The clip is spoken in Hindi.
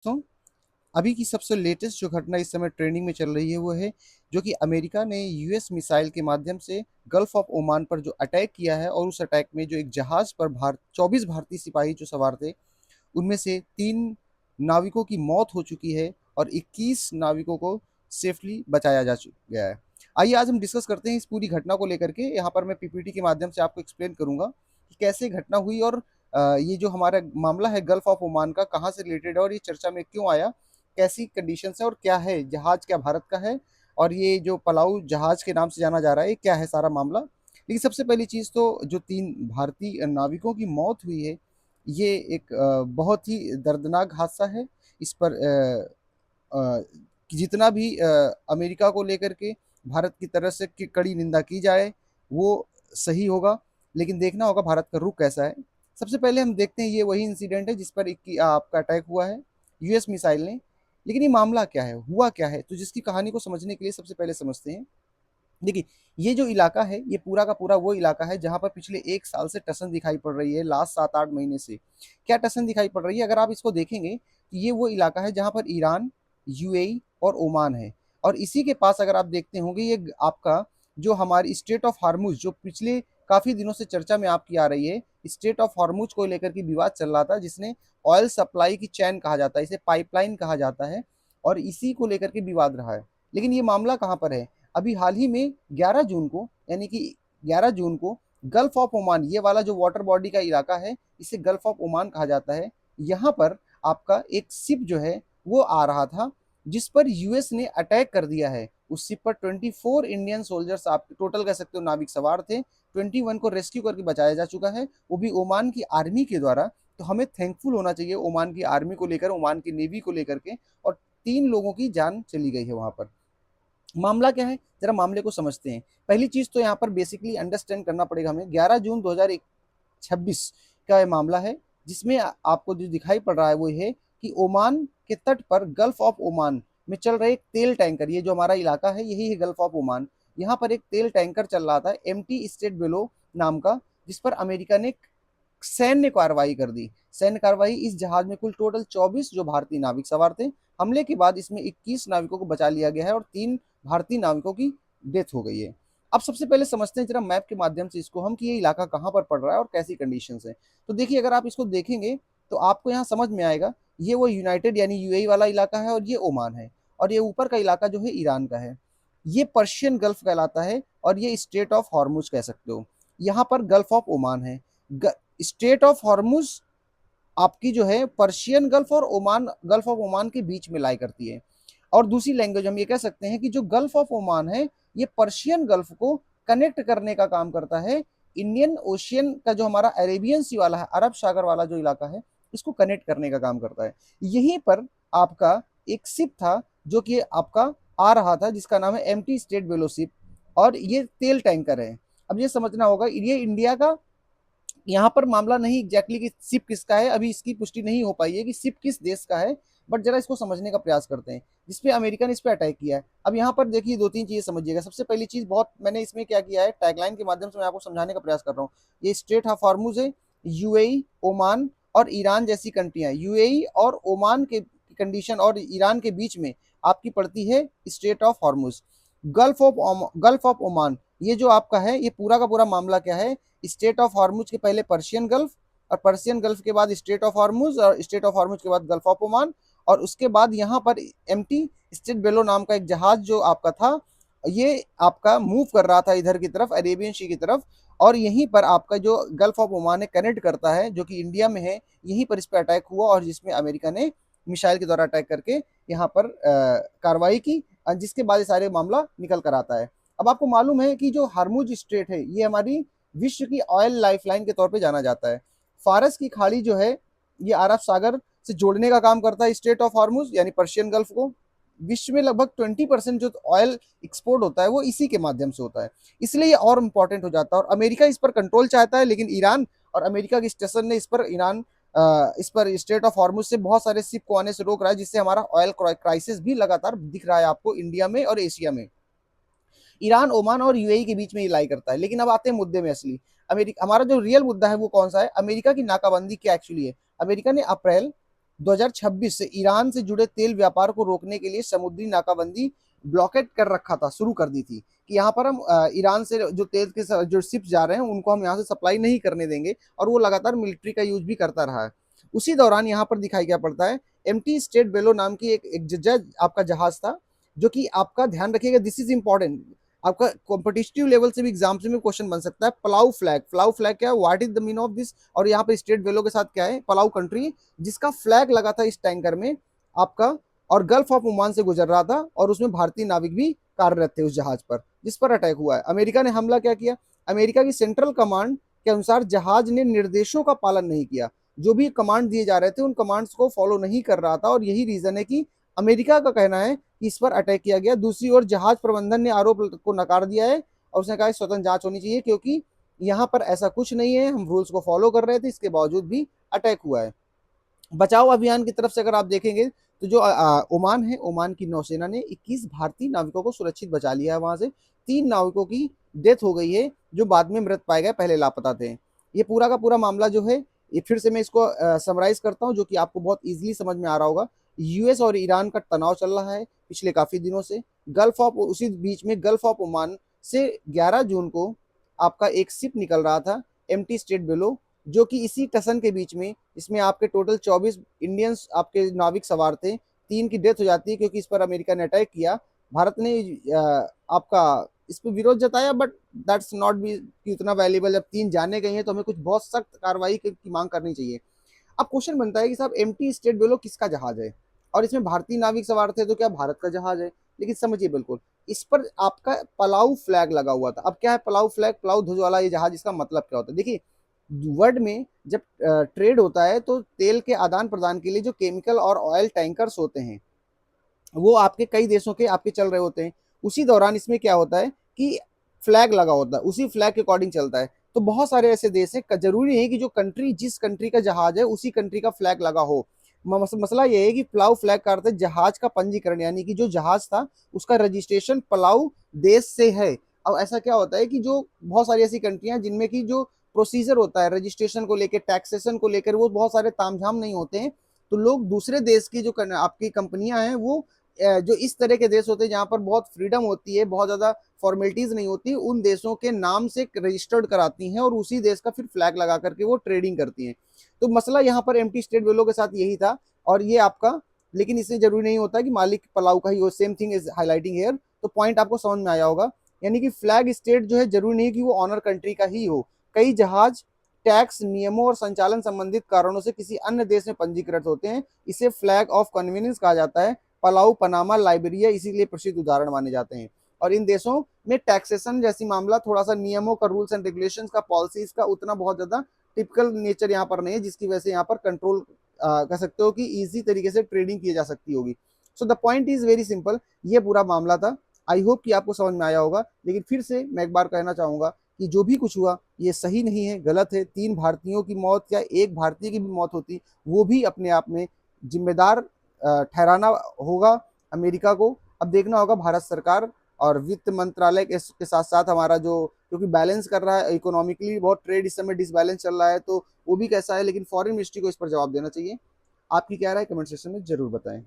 तो अभी की सबसे लेटेस्ट जो घटना इस समय ट्रेंडिंग में चल रही है वो है जो कि अमेरिका ने यूएस मिसाइल के माध्यम से गल्फ ऑफ ओमान पर जो अटैक किया है, और उस अटैक में जो एक जहाज पर 24 भारतीय सिपाही जो सवार थे, उनमें से 3 नाविकों की मौत हो चुकी है और 21 नाविकों को सेफली बचाया जा गया है। आइए आज हम डिस्कस करते हैं इस पूरी घटना को लेकर के। यहाँ पर मैं पीपीटी के माध्यम से आपको एक्सप्लेन करूंगा कि कैसे घटना हुई, और ये जो हमारा मामला है गल्फ ऑफ ओमान का कहाँ से रिलेटेड है और ये चर्चा में क्यों आया, कैसी कंडीशन है और क्या है, जहाज क्या भारत का है, और ये जो पलाऊ जहाज के नाम से जाना जा रहा है, ये क्या है सारा मामला। लेकिन सबसे पहली चीज़ तो जो 3 भारतीय नाविकों की मौत हुई है, ये एक बहुत ही दर्दनाक हादसा है। इस पर अ, जितना भी अमेरिका को लेकर के भारत की तरफ से कड़ी निंदा की जाए वो सही होगा, लेकिन देखना होगा भारत का रुख कैसा है। सबसे पहले हम देखते हैं, ये वही इंसिडेंट है जिस पर आपका अटैक हुआ है यूएस मिसाइल ने। लेकिन ये मामला क्या है, हुआ क्या है, तो जिसकी कहानी को समझने के लिए सबसे पहले समझते हैं। देखिए, ये जो इलाका है ये पूरा का पूरा वो इलाका है जहाँ पर पिछले 1 साल से टसन दिखाई पड़ रही है, लास्ट 7-8 महीने से। क्या टसन दिखाई पड़ रही है, अगर आप इसको देखेंगे तो ये वो इलाका है जहाँ पर ईरान, यूएई और ओमान है। और इसी के पास अगर आप देखते होंगे, ये आपका जो हमारी स्टेट ऑफ हार्मुज, जो पिछले काफ़ी दिनों से चर्चा में आपकी आ रही है, स्टेट ऑफ हार्मुज को लेकर के विवाद चल रहा था, जिसने ऑयल सप्लाई की चैन कहा जाता है, इसे पाइपलाइन कहा जाता है, और इसी को लेकर के विवाद रहा है। लेकिन ये मामला कहाँ पर है, अभी हाल ही में 11 जून को, यानी कि 11 जून को गल्फ ऑफ ओमान, ये वाला जो वाटर बॉडी का इलाका है, इसे गल्फ ऑफ ओमान कहा जाता है। यहाँ पर आपका एक शिप जो है वो आ रहा था, जिस पर यूएस ने अटैक कर दिया है। उस शिप पर 24 इंडियन सोल्जर्स, आप टोटल कह सकते हो नाविक सवार थे। 21 को रेस्क्यू करके बचाया जा चुका है, वो भी ओमान की आर्मी के द्वारा। तो हमें थैंकफुल होना चाहिए ओमान की आर्मी को लेकर, ओमान की नेवी को लेकर के। और 3 लोगों की जान चली गई है वहां पर। मामला क्या है, जरा मामले को समझते हैं। पहली चीज तो यहाँ पर बेसिकली अंडरस्टैंड करना पड़ेगा हमें, 11 जून 2026 का ये मामला है, जिसमें आपको जो दिखाई पड़ रहा है वो ये है कि ओमान के तट पर गल्फ ऑफ ओमान में चल रहे एक तेल टैंकर, ये जो हमारा इलाका है यही है गल्फ ऑफ ओमान। यहाँ पर एक तेल टैंकर चल रहा था एमटी स्टेट बेलो नाम का, जिस पर अमेरिका ने सैन्य कार्रवाई कर दी। सैन्य कार्रवाई, इस जहाज में कुल टोटल 24 जो भारतीय नाविक सवार थे। हमले के बाद इसमें 21 नाविकों को बचा लिया गया है और 3 भारतीय नाविकों की डेथ हो गई है। अब सबसे पहले समझते हैं जरा मैप के माध्यम से इसको हम, कि ये इलाका कहाँ पर पड़ रहा है और कैसी कंडीशंस है। तो देखिए, अगर आप इसको देखेंगे तो आपको यहाँ समझ में आएगा, ये वो यूनाइटेड यानी यूएई वाला इलाका है, और ये ओमान है, और ये ऊपर का इलाका जो है ईरान का है। ये पर्शियन गल्फ कहलाता है, और ये स्टेट ऑफ हॉर्मुज कह सकते हो। यहाँ पर गल्फ ऑफ ओमान है। स्टेट ऑफ हॉर्मुज आपकी जो है पर्शियन गल्फ और ओमान, गल्फ ऑफ ओमान के बीच में लाई करती है। और दूसरी लैंग्वेज हम ये कह सकते हैं कि जो गल्फ ऑफ ओमान है, ये पर्शियन गल्फ को कनेक्ट करने का काम करता है। इंडियन ओशियन का जो हमारा अरेबियन सी वाला है, अरब सागर वाला जो इलाका है, इसको कनेक्ट करने का काम करता है। यहीं पर आपका एक शिप था जो कि आपका आ रहा था, जिसका नाम है एमटी स्टेट वेलोशिप, और ये तेल टैंकर है। अब ये समझना होगा, ये इंडिया का यहाँ पर मामला नहीं एग्जैक्टली कि सिप किसका है, अभी इसकी पुष्टि नहीं हो पाई है कि सिप किस देश का है। बट जरा इसको समझने का प्रयास करते हैं, जिसपे अमेरिका ने इस पे अटैक किया है। अब यहाँ पर देखिए, 2-3 चीजें समझिएगा। सबसे पहली चीज, बहुत मैंने इसमें क्या किया है, टैगलाइन के माध्यम से मैं आपको समझाने का प्रयास कर रहा हूँ। ये स्टेट ऑफ हॉर्मुज है, यूएई, ओमान और ईरान जैसी कंट्रियां, यूएई और ओमान के कंडीशन और ईरान के बीच में आपकी पड़ती है state of Hormuz. Gulf of Oman, ये जो आपका है, ये पूरा का पूरा मामला क्या है, स्टेट ऑफ हॉर्मुज के पहले पर्शियन गल्फ, और पर्शियन गल्फ के बाद स्टेट ऑफ हॉर्मुज, और स्टेट ऑफ हॉर्मुज के बाद गल्फ ऑफ ओमान, और उसके बाद यहाँ पर एमटी स्टेट बेलो नाम का एक जहाज जो आपका था, ये आपका मूव कर रहा था इधर की तरफ, अरेबियन सी की तरफ। और यहीं पर आपका जो गल्फ ऑफ ओमान है कनेक्ट करता है, जो कि इंडिया में है, यहीं पर इस पर अटैक हुआ, और जिसमें अमेरिका ने मिसाइल के द्वारा अटैक करके यहाँ पर कार्रवाई की, जिसके बाद ये सारे मामला निकल कर आता है। अब आपको मालूम है कि जो हार्मुज स्ट्रेट है, ये हमारी विश्व की ऑयल लाइफलाइन के तौर पे जाना जाता है। फारस की खाड़ी जो है, ये अरब सागर से जोड़ने का काम करता है स्टेट ऑफ हॉर्मुज यानी पर्शियन गल्फ को। विश्व में लगभग 20% जो ऑयल एक्सपोर्ट होता है वो इसी के माध्यम से होता है, इसलिए ये और इंपॉर्टेंट हो जाता है। और अमेरिका इस पर कंट्रोल चाहता है, लेकिन ईरान और अमेरिका के स्टेशन ने इस पर स्टेट ऑफ हॉर्मुज से बहुत सारे शिप को आने से रोक रहा है, जिससे हमारा ऑयल क्राइसिस भी लगातार दिख रहा है आपको इंडिया में और एशिया में। ईरान, ओमान और यूएई के बीच में ये लाई करता है। लेकिन अब आते हैं मुद्दे में असली। अमेरिका, हमारा जो रियल मुद्दा है वो कौन सा है, अमेरिका की नाकाबंदी क्या एक्चुअली है। अमेरिका ने अप्रैल 2026 से ईरान से जुड़े तेल व्यापार को रोकने के लिए समुद्री नाकाबंदी ब्लॉकेट कर रखा था, शुरू कर दी थी कि यहाँ पर हम ईरान से जो तेल के जो शिप्स जा रहे हैं उनको हम यहाँ से सप्लाई नहीं करने देंगे, और वो लगातार मिलिट्री का यूज भी करता रहा है। उसी दौरान यहाँ पर दिखाई क्या पड़ता है, एमटी स्टेट बेलो नाम की एक आपका जहाज था, जो कि आपका ध्यान रखिएगा, दिस इज इंपॉर्टेंट, आपका कॉम्पिटिटिव लेवल से भी एग्जाम्स में क्वेश्चन बन सकता है। पलाऊ फ्लैग, पलाऊ फ्लैग क्या है, what is the mean of this, और यहाँ पे स्टेट वेलो के साथ क्या है, पलाऊ कंट्री, जिसका फ्लैग लगा था इस टैंकर में आपका, और गल्फ ऑफ ओमान से गुजर रहा था, और उसमें भारतीय नाविक भी कार्यरत थे उस जहाज पर, जिस पर अटैक हुआ है। अमेरिका ने हमला क्या किया, अमेरिका की सेंट्रल कमांड के अनुसार जहाज ने निर्देशों का पालन नहीं किया, जो भी कमांड दिए जा रहे थे उन कमांड्स को फॉलो नहीं कर रहा था, और यही रीजन है कि अमेरिका का कहना है कि इस पर अटैक किया गया। दूसरी ओर जहाज प्रबंधन ने आरोप को नकार दिया है, और उसने कहा स्वतंत्र जांच होनी चाहिए, क्योंकि यहाँ पर ऐसा कुछ नहीं है, हम रूल्स को फॉलो कर रहे थे, इसके बावजूद भी अटैक हुआ है। बचाव अभियान की तरफ से अगर आप देखेंगे तो जो ओमान है, ओमान की नौसेना ने 21 भारतीय नाविकों को सुरक्षित बचा लिया है वहां से। 3 नाविकों की डेथ हो गई है, जो बाद में मृत पाए गए, पहले लापता थे। ये पूरा का पूरा मामला जो है, ये फिर से मैं इसको समराइज करता हूँ, जो कि आपको बहुत इजीली समझ में आ रहा होगा। यूएस और ईरान का तनाव चल रहा है पिछले काफी दिनों से। गल्फ ऑफ, उसी बीच में गल्फ ऑफ ओमान से 11 जून को आपका एक शिप निकल रहा था, एमटी स्टेट बेलो, जो कि इसी टसन के बीच में, इसमें आपके टोटल 24 इंडियंस आपके नाविक सवार थे। 3 की डेथ हो जाती है क्योंकि इस पर अमेरिका ने अटैक किया। भारत ने आपका इस पर विरोध जताया, बट दैट्स नॉट बी कि उतना वैल्यूबल, जब 3 जाने गई हैं तो हमें कुछ बहुत सख्त कार्रवाई की मांग करनी चाहिए। अब क्वेश्चन बनता है कि साहब एमटी स्टेट बेलो किसका जहाज है, और इसमें भारतीय नाविक सवार थे, तो क्या भारत का जहाज है? लेकिन समझिए बिल्कुल, इस पर आपका पलाऊ फ्लैग लगा हुआ था। अब क्या है पलाऊ फ्लैग, पलाऊ ध्वज वाला ये जहाज, इसका मतलब क्या होता है? देखिए, वर्ल्ड में जब ट्रेड होता है तो तेल के आदान प्रदान के लिए जो केमिकल और ऑयल टैंकर्स होते हैं, वो आपके कई देशों के आपके चल रहे होते हैं। उसी दौरान इसमें क्या होता है कि फ्लैग लगा होता है, उसी फ्लैग के अकॉर्डिंग चलता है। तो बहुत सारे ऐसे देश हैं, जरूरी नहीं कि जो कंट्री, जिस कंट्री का जहाज है उसी कंट्री का फ्लैग लगा हो। मसला ये है कि प्लाऊ फ्लैग का अर्थ है जहाज का पंजीकरण, यानी कि जो जहाज था उसका रजिस्ट्रेशन पलाऊ देश से है। अब ऐसा क्या होता है कि जो बहुत सारी ऐसी कंट्रियां जिनमें की जो प्रोसीजर होता है रजिस्ट्रेशन को लेकर, टैक्सेशन को लेकर, वो बहुत सारे तामझाम नहीं होते हैं, तो लोग दूसरे देश की जो आपकी कंपनियां हैं, वो जो इस तरह के देश होते हैं जहां पर बहुत फ्रीडम होती है, बहुत ज्यादा फॉर्मेलिटीज नहीं होती, उन देशों के नाम से रजिस्टर्ड कराती हैं, और उसी देश का फिर फ्लैग लगा करके वो ट्रेडिंग करती हैं। तो मसला यहाँ पर एमटी स्टेट वेलो के साथ यही था, और ये आपका, लेकिन इससे जरूरी नहीं होता कि मालिक पलाऊ का ही हो, same thing is highlighting here. तो पॉइंट आपको समझ में आया होगा, यानी कि फ्लैग स्टेट जो है जरूरी नहीं कि वो ऑनर कंट्री का ही हो। कई जहाज टैक्स नियमों और संचालन संबंधित कारणों से किसी अन्य देश में पंजीकृत होते हैं, इसे फ्लैग ऑफ कन्वीनियंस कहा जाता है। पलाऊ, पनामा, लाइबेरिया इसीलिए प्रसिद्ध उदाहरण माने जाते हैं। और इन देशों में टैक्सेशन जैसी मामला, थोड़ा सा नियमों का, रूल्स एंड रेगुलेशंस का, पॉलिसीज का उतना बहुत ज्यादा टिपिकल नेचर यहाँ पर नहीं है, जिसकी वजह से यहाँ पर कंट्रोल कह सकते हो कि इजी तरीके से ट्रेडिंग की जा सकती होगी। So the point is very simple, ये पूरा मामला था। आई होप कि आपको समझ में आया होगा, लेकिन फिर से मैं एक बार कहना चाहूंगा कि जो भी कुछ हुआ ये सही नहीं है, गलत है। 3 भारतीयों की मौत या एक भारतीय की भी मौत होती, वो भी अपने आप में जिम्मेदार ठहराना होगा अमेरिका को। अब देखना होगा भारत सरकार और वित्त मंत्रालय के साथ साथ हमारा जो, क्योंकि बैलेंस कर रहा है इकोनॉमिकली, बहुत ट्रेड इस समय डिसबैलेंस चल रहा है, तो वो भी कैसा है, लेकिन फॉरेन मिनिस्ट्री को इस पर जवाब देना चाहिए। आपकी क्या राय, कमेंट सेक्शन में जरूर बताएं।